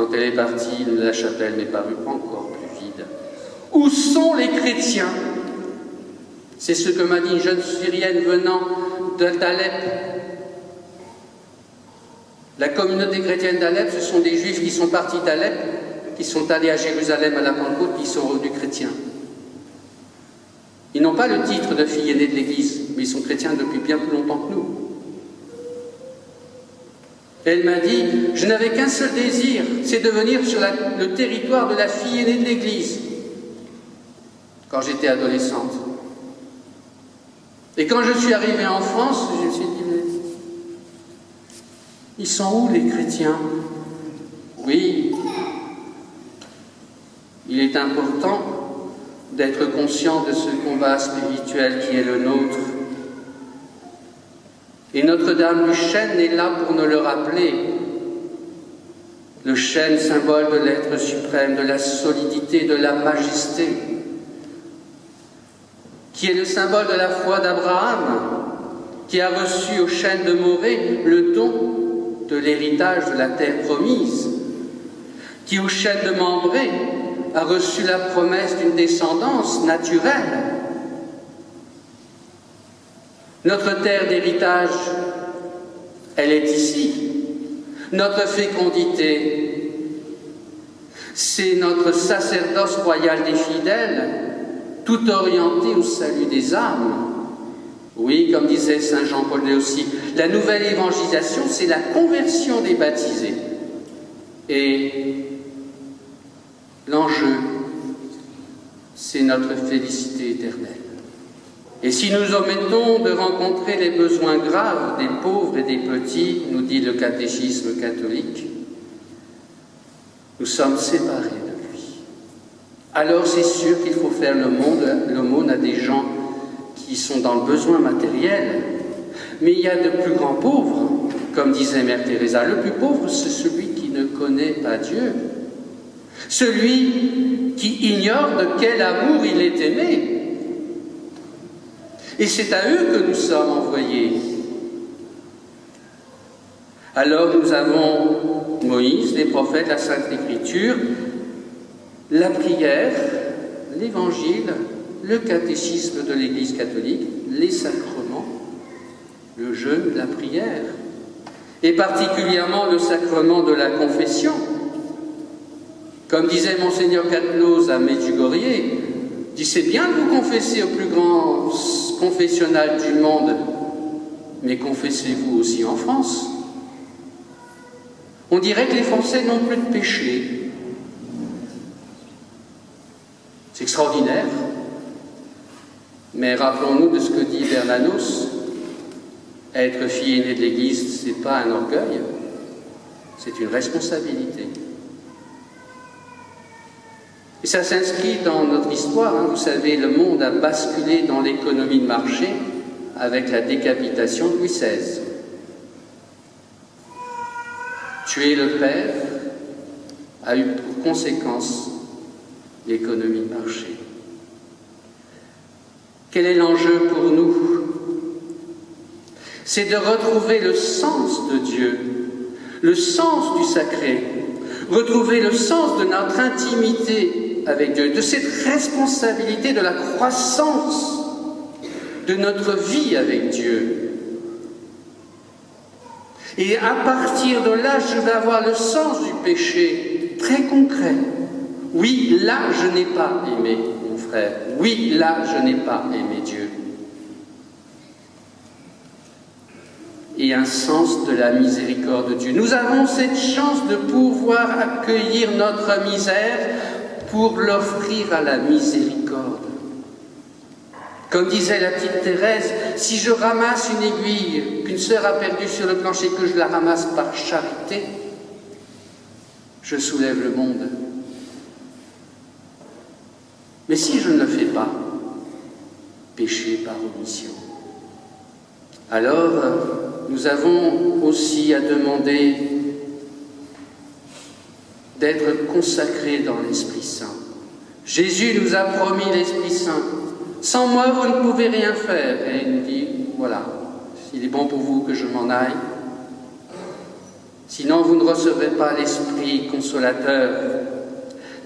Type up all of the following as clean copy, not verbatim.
Quand elle est partie, la chapelle m'est parue encore plus vide. Où sont les chrétiens? C'est ce que m'a dit une jeune Syrienne venant d'Alep. La communauté chrétienne d'Alep, ce sont des juifs qui sont partis d'Alep, qui sont allés à Jérusalem à la Pentecôte, qui sont revenus chrétiens. Ils n'ont pas le titre de fille aînée de l'Église, mais ils sont chrétiens depuis bien plus longtemps que nous. Elle m'a dit, je n'avais qu'un seul désir, c'est de venir sur le territoire de la fille aînée de l'Église, quand j'étais adolescente. Et quand je suis arrivé en France, je me suis dit, mais ils sont où les chrétiens? Oui, il est important d'être conscient de ce combat spirituel qui est le nôtre. Et Notre-Dame du Chêne est là pour nous le rappeler. Le chêne, symbole de l'être suprême, de la solidité, de la majesté, qui est le symbole de la foi d'Abraham, qui a reçu au chêne de Morée le don de l'héritage de la terre promise, qui au chêne de Mambré a reçu la promesse d'une descendance naturelle. Notre terre d'héritage, elle est ici. Notre fécondité, c'est notre sacerdoce royal des fidèles, tout orienté au salut des âmes. Oui, comme disait saint Jean-Paul II aussi, la nouvelle évangélisation, c'est la conversion des baptisés. Et l'enjeu, c'est notre félicité éternelle. Et si nous omettons de rencontrer les besoins graves des pauvres et des petits, nous dit le catéchisme catholique, nous sommes séparés de lui. Alors c'est sûr qu'il faut faire l'aumône à des gens qui sont dans le besoin matériel. Mais il y a de plus grands pauvres, comme disait Mère Teresa. Le plus pauvre, c'est celui qui ne connaît pas Dieu. Celui qui ignore de quel amour il est aimé. Et c'est à eux que nous sommes envoyés. Alors nous avons Moïse, les prophètes, la Sainte Écriture, la prière, l'Évangile, le catéchisme de l'Église catholique, les sacrements, le jeûne, la prière, et particulièrement le sacrement de la confession. Comme disait Monseigneur Catnos à Medjugorje, dit c'est bien de vous confesser au plus grand confessionnal du monde, mais confessez-vous aussi en France. On dirait que les Français n'ont plus de péché. C'est extraordinaire. Mais rappelons-nous de ce que dit Bernanos, être fille aînée de l'Église, ce n'est pas un orgueil, c'est une responsabilité. Et ça s'inscrit dans notre histoire. Vous savez, le monde a basculé dans l'économie de marché avec la décapitation de Louis XVI. Tuer le père a eu pour conséquence l'économie de marché. Quel est l'enjeu pour nous? C'est de retrouver le sens de Dieu, le sens du sacré, retrouver le sens de notre intimité avec Dieu, de cette responsabilité de la croissance de notre vie avec Dieu. Et à partir de là, je vais avoir le sens du péché très concret. Oui, là, je n'ai pas aimé mon frère. Oui, là, je n'ai pas aimé Dieu. Et un sens de la miséricorde de Dieu. Nous avons cette chance de pouvoir accueillir notre misère pour l'offrir à la miséricorde. Comme disait la petite Thérèse, si je ramasse une aiguille qu'une sœur a perdue sur le plancher, que je la ramasse par charité, je soulève le monde. Mais si je ne le fais pas, péché par omission. Alors, nous avons aussi à demander d'être consacrés dans l'Esprit Saint. Jésus nous a promis l'Esprit Saint. Sans moi, vous ne pouvez rien faire. Et il nous dit, voilà, s'il est bon pour vous que je m'en aille, Sinon, vous ne recevrez pas l'Esprit consolateur,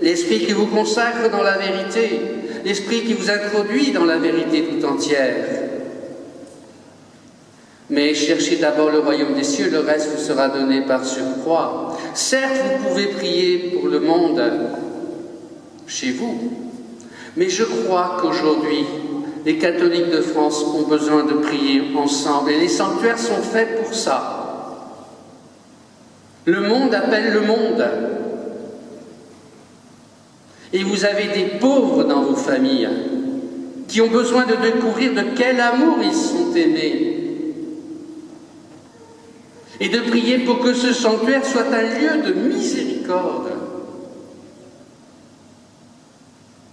l'Esprit qui vous consacre dans la vérité, l'Esprit qui vous introduit dans la vérité tout entière. Mais cherchez d'abord le royaume des cieux, le reste vous sera donné par surcroît. Certes, vous pouvez prier pour le monde chez vous, mais je crois qu'aujourd'hui, les catholiques de France ont besoin de prier ensemble, et les sanctuaires sont faits pour ça. Le monde appelle le monde. Et vous avez des pauvres dans vos familles qui ont besoin de découvrir de quel amour ils sont aimés. Et de prier pour que ce sanctuaire soit un lieu de miséricorde.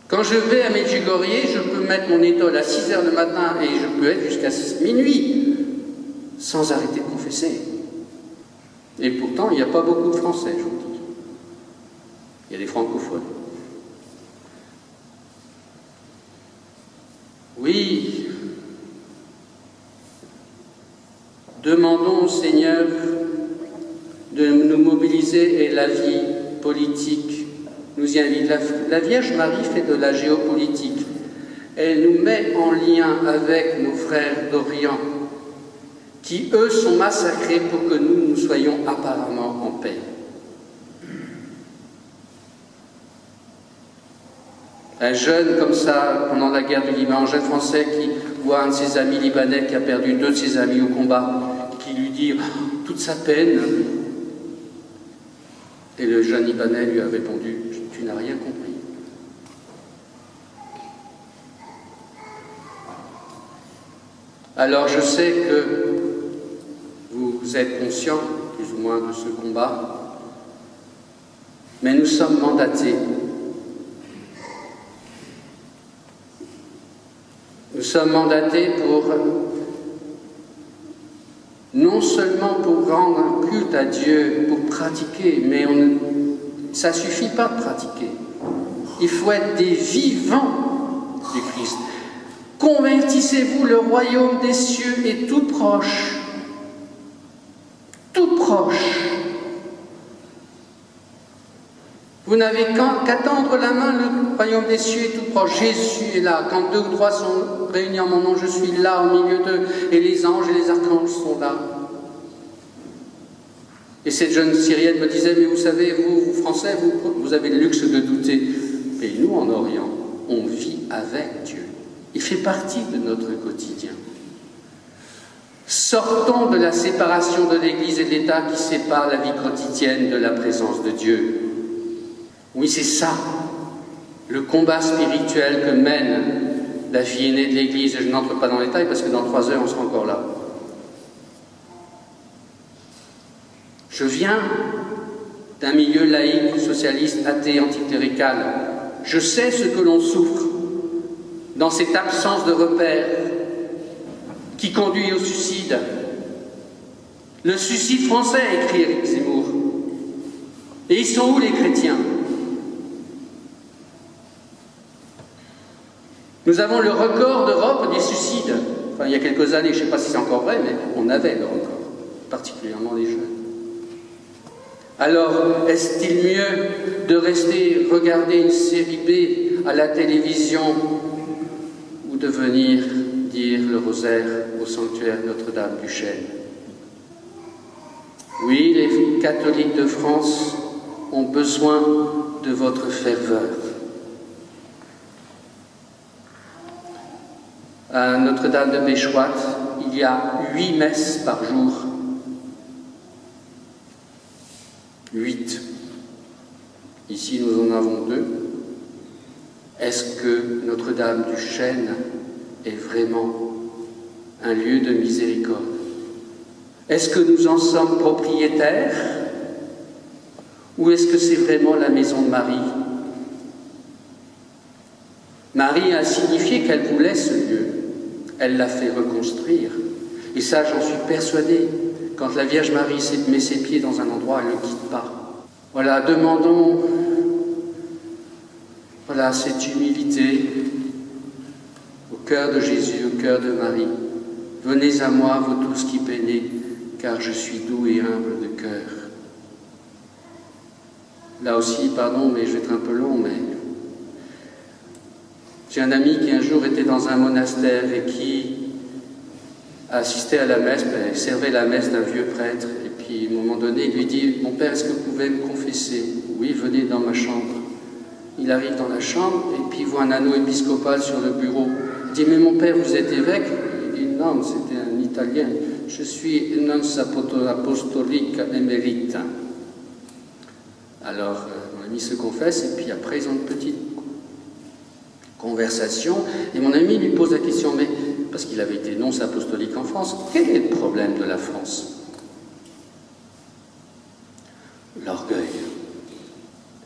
Quand je vais à Medjugorje, je peux mettre mon étole à 6 h le matin et je peux être jusqu'à minuit sans arrêter de confesser. Et pourtant, il n'y a pas beaucoup de Français, je vous dis. Il y a des francophones. Oui, demandons au Seigneur de nous mobiliser, et la vie politique nous y invite. La Vierge Marie fait de la géopolitique. Elle nous met en lien avec nos frères d'Orient, qui eux sont massacrés pour que nous soyons apparemment en paix. Un jeune comme ça, pendant la guerre du Liban, un jeune français qui voit un de ses amis libanais qui a perdu 2 de ses amis au combat, qui lui dit toute sa peine. Et le jeune Libanais lui a répondu « Tu n'as rien compris ». Alors je sais que vous êtes conscients, plus ou moins, de ce combat, mais nous sommes mandatés. Nous sommes mandatés pour, non seulement pour rendre un culte à Dieu, pour pratiquer, mais ça ne suffit pas de pratiquer. Il faut être des vivants du Christ. Convertissez-vous, le royaume des cieux est tout proche. Tout proche. Vous n'avez qu'à tendre la main, le royaume des cieux est tout proche. Jésus est là. Quand 2 ou 3 sont réunis en mon nom, je suis là au milieu d'eux. Et les anges et les archanges sont là. Et cette jeune Syrienne me disait, mais vous savez, vous Français, vous avez le luxe de douter. Mais nous, en Orient, on vit avec Dieu. Il fait partie de notre quotidien. Sortons de la séparation de l'Église et de l'État qui sépare la vie quotidienne de la présence de Dieu. Oui, c'est ça, le combat spirituel que mène la vie aînée de l'Église. Je n'entre pas dans les détails parce que dans 3 heures, on sera encore là. Je viens d'un milieu laïque, socialiste, athée, anticlérical. Je sais ce que l'on souffre dans cette absence de repères qui conduit au suicide. Le suicide français, écrit Éric Zemmour. Et ils sont où les chrétiens? Nous avons le record d'Europe des suicides. Enfin, il y a quelques années, je ne sais pas si c'est encore vrai, mais on avait le record, particulièrement les jeunes. Alors, est-il mieux de rester regarder une série B à la télévision ou de venir dire le rosaire au sanctuaire Notre-Dame du Chêne? Oui, les catholiques de France ont besoin de votre ferveur. À Notre-Dame de Béchouat, il y a 8 messes par jour. 8. Ici, nous en avons 2. Est-ce que Notre-Dame du Chêne est vraiment un lieu de miséricorde? Est-ce que nous en sommes propriétaires? Ou est-ce que c'est vraiment la maison de Marie? Marie a signifié qu'elle voulait ce lieu. Elle l'a fait reconstruire. Et ça, j'en suis persuadé. Quand la Vierge Marie met ses pieds dans un endroit, elle ne le quitte pas. Voilà, demandons cette humilité au cœur de Jésus, au cœur de Marie. Venez à moi, vous tous qui peinez, car je suis doux et humble de cœur. Là aussi, pardon, mais je vais être un peu long, mais j'ai un ami qui un jour était dans un monastère et qui assistait à la messe, servait la messe d'un vieux prêtre. Et puis, à un moment donné, il lui dit « Mon père, est-ce que vous pouvez me confesser ?»« Oui, venez dans ma chambre. » Il arrive dans la chambre et puis il voit un anneau épiscopal sur le bureau. Il dit « Mais mon père, vous êtes évêque ?» Il dit « Non, c'était un Italien. Je suis nonce apostolique émérite. » Alors, mon ami se confesse et puis après, ils ont une petite conversation. Et mon ami lui pose la question « Mais, parce qu'il avait été nonce apostolique en France, quel est le problème de la France ?» L'orgueil.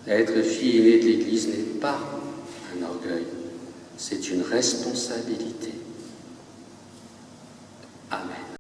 Être fille aînée de l'Église n'est pas un orgueil, c'est une responsabilité.